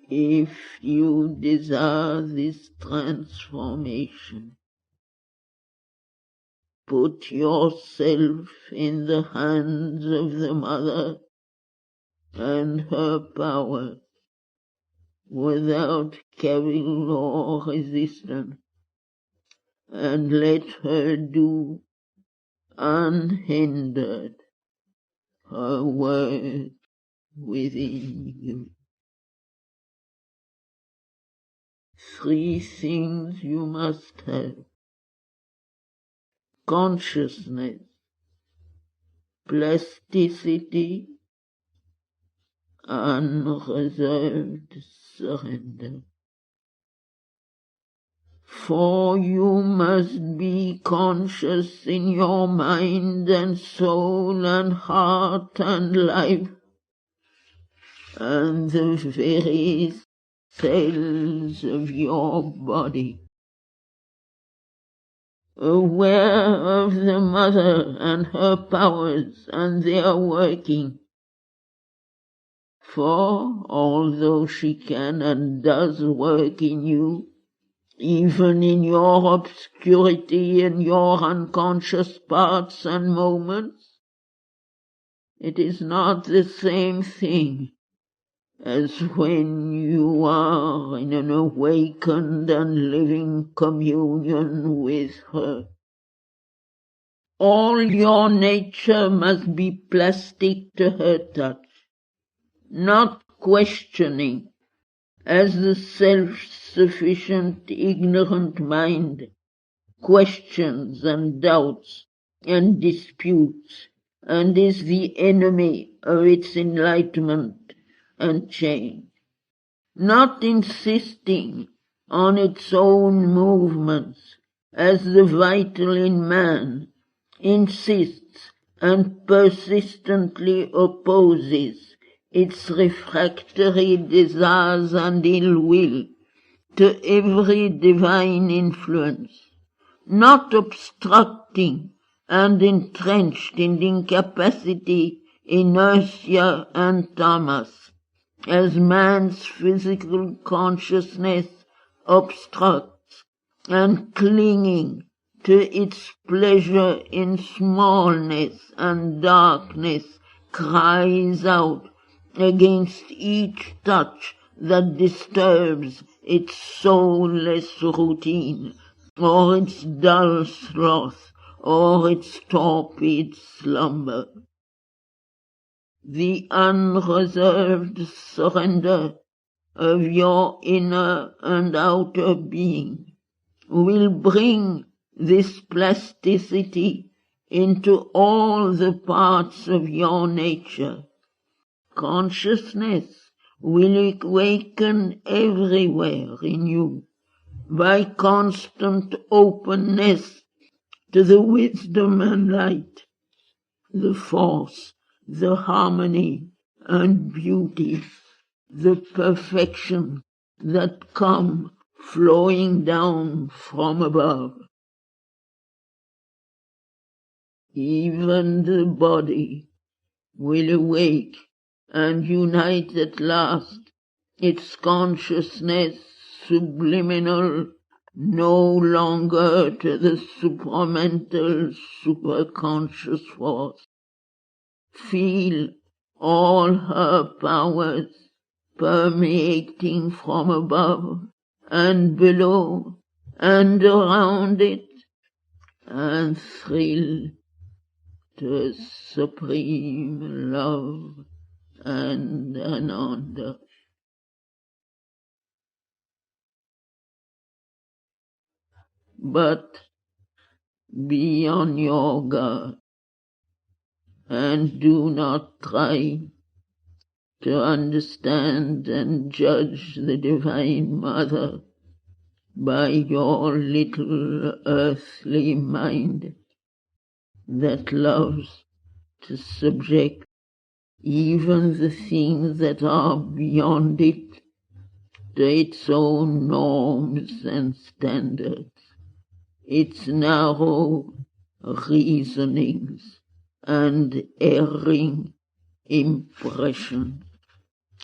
If you desire this transformation, put yourself in the hands of the Mother and her power without cavil or resistance, and let her do unhindered her work within you. 3 things you must have: consciousness, plasticity, unreserved surrender. For you must be conscious in your mind and soul and heart and life, and the very cells of your body, aware of the Mother and her powers and their working. For although she can and does work in you, even in your obscurity and your unconscious parts and moments, it is not the same thing as when you are in an awakened and living communion with her. All your nature must be plastic to her touch, not questioning, as the self-sufficient, ignorant mind questions and doubts and disputes, and is the enemy of its enlightenment and change. Not insisting on its own movements, as the vital in man insists and persistently opposes its refractory desires and ill will to every divine influence, not obstructing and entrenched in incapacity, inertia, and tamas, as man's physical consciousness obstructs, and clinging to its pleasure in smallness and darkness cries out against each touch that disturbs its soulless routine, or its dull sloth, or its torpid slumber. The unreserved surrender of your inner and outer being will bring this plasticity into all the parts of your nature. Consciousness will awaken everywhere in you by constant openness to the wisdom and light, the force, the harmony and beauty, the perfection that come flowing down from above. Even the body will awake and unite at last its consciousness subliminal no longer to the supramental superconscious force. Feel all her powers permeating from above and below and around it, and thrill to supreme love and ananda. But be on your guard and do not try to understand and judge the Divine Mother by your little earthly mind that loves to subject even the things that are beyond it to its own norms and standards, its narrow reasonings and erring impressions,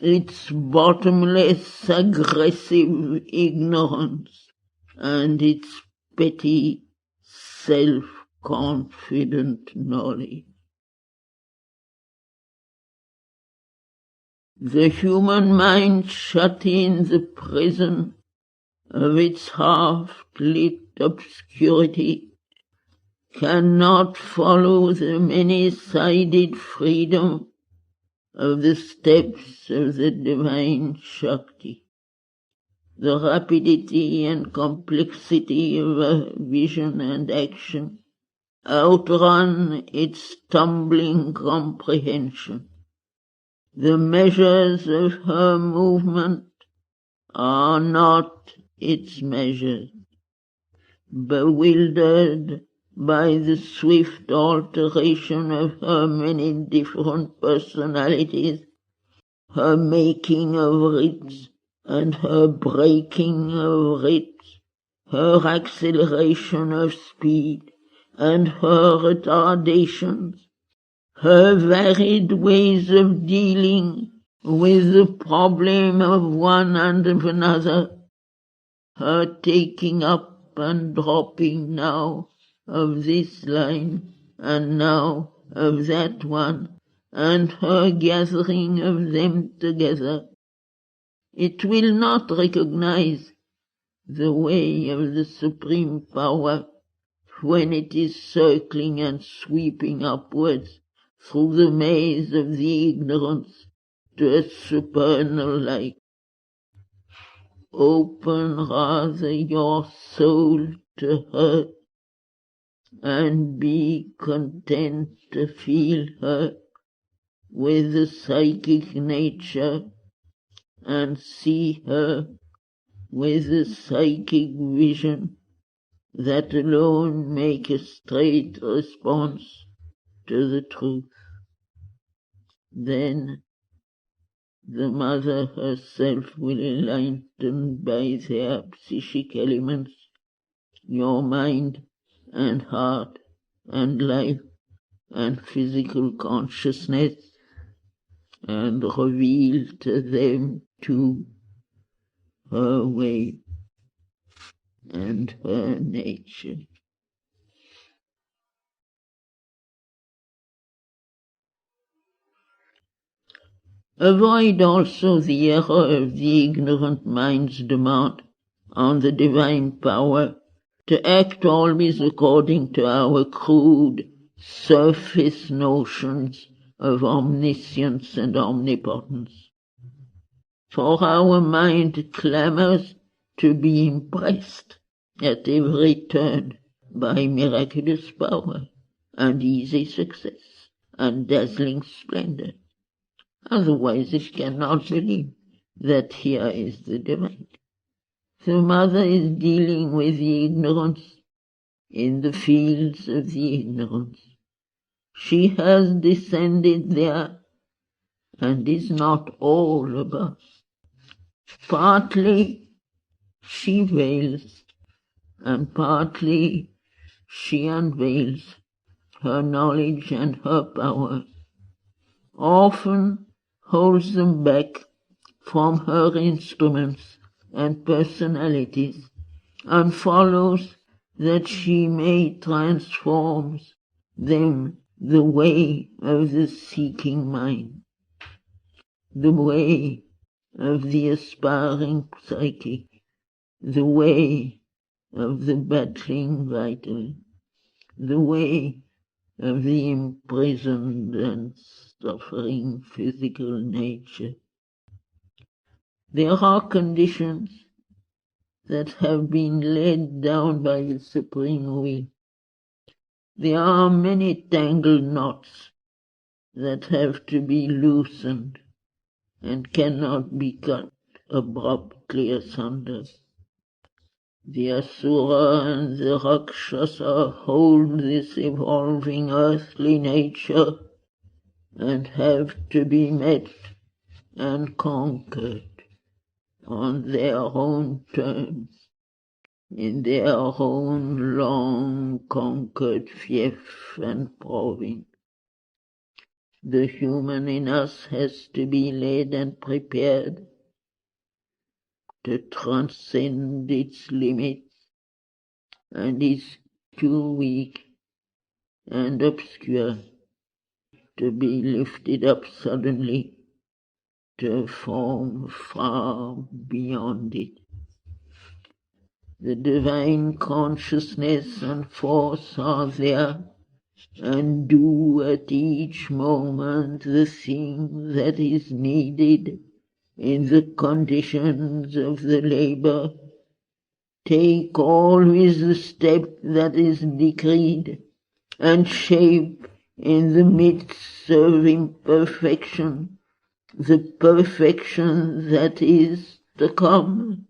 its bottomless aggressive ignorance, and its petty self-confident knowledge. The human mind shut in the prison of its half-lit obscurity cannot follow the many-sided freedom of the steps of the divine Shakti. The rapidity and complexity of her vision and action outrun its stumbling comprehension. The measures of her movement are not its measures. Bewildered by the swift alteration of her many different personalities, her making of writs and her breaking of writs, her acceleration of speed and her retardations, her varied ways of dealing with the problem of one and of another, her taking up and dropping now of this line and now of that one, and her gathering of them together. It will not recognize the way of the supreme power when it is circling and sweeping upwards through the maze of the ignorance to a supernal light. Open rather your soul to her, and be content to feel her with the psychic nature, and see her with the psychic vision that alone make a straight response to the truth. Then the mother herself will enlighten by their psychic elements your mind and heart and life and physical consciousness, and reveal to them too her way and her nature. Avoid also the error of the ignorant mind's demand on the divine power to act always according to our crude, surface notions of omniscience and omnipotence. For our mind clamors to be impressed at every turn by miraculous power and easy success and dazzling splendor. Otherwise it cannot believe that here is the divine. The mother is dealing with the ignorance in the fields of the ignorance. She has descended there and is not all above. Partly she veils, and partly she unveils her knowledge and her power, often holds them back from her instruments and personalities, and follows that she may transform them the way of the seeking mind, the way of the aspiring psychic, the way of the battling vital, the way of the imprisoned and suffering physical nature. There are conditions that have been laid down by the Supreme Will. There are many tangled knots that have to be loosened and cannot be cut abruptly asunder. The Asura and the Rakshasa hold this evolving earthly nature and have to be met and conquered on their own terms, in their own long conquered fief and province. The human in us has to be led and prepared to transcend its limits and is too weak and obscure to be lifted up suddenly to a form far beyond it. The divine consciousness and force are there and do at each moment the thing that is needed in the conditions of the labor. Take always the step that is decreed and shape in the midst of imperfection the perfection that is to come.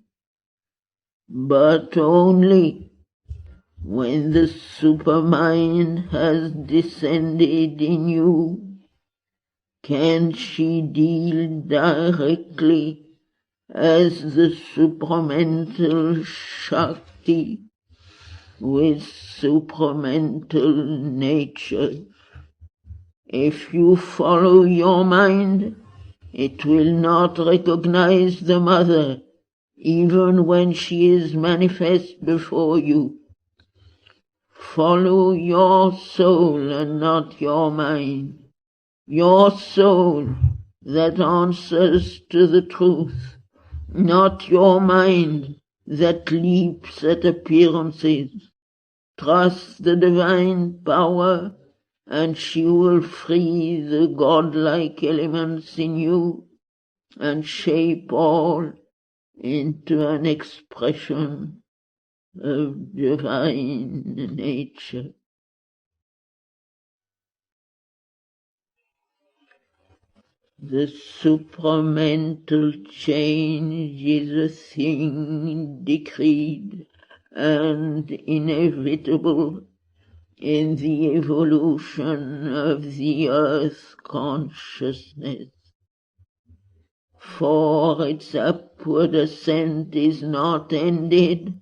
But only when the supermind has descended in you can she deal directly as the supramental Shakti with supramental nature. If you follow your mind, it will not recognize the mother, even when she is manifest before you. Follow your soul and not your mind. Your soul that answers to the truth, not your mind that leaps at appearances. Trust the divine power, and she will free the godlike elements in you and shape all into an expression of divine nature. The supramental change is a thing decreed and inevitable in the evolution of the earth consciousness. For its upward ascent is not ended,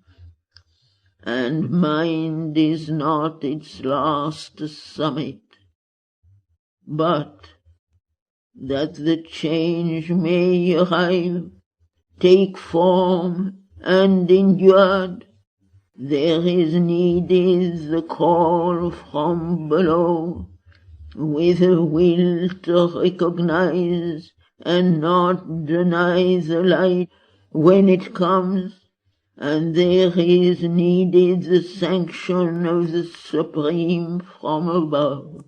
and mind is not its last summit, but that the change may arrive, take form, and endured, there is needed the call from below, with a will to recognize and not deny the light when it comes, and there is needed the sanction of the Supreme from above.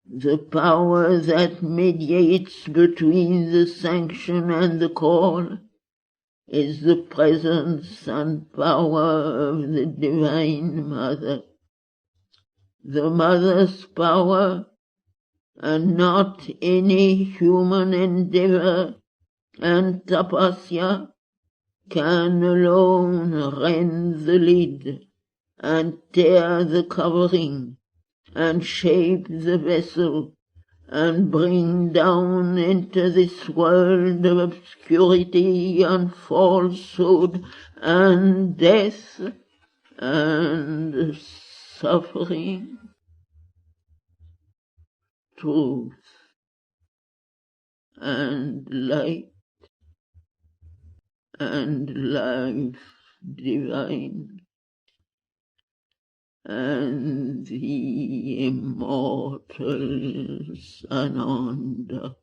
The power that mediates between the sanction and the call is the presence and power of the Divine Mother. The Mother's power, and not any human endeavor and tapasya, can alone rend the lid and tear the covering and shape the vessel and bring down into this world of obscurity and falsehood and death and suffering truth and light and life divine and the immortal Sananda.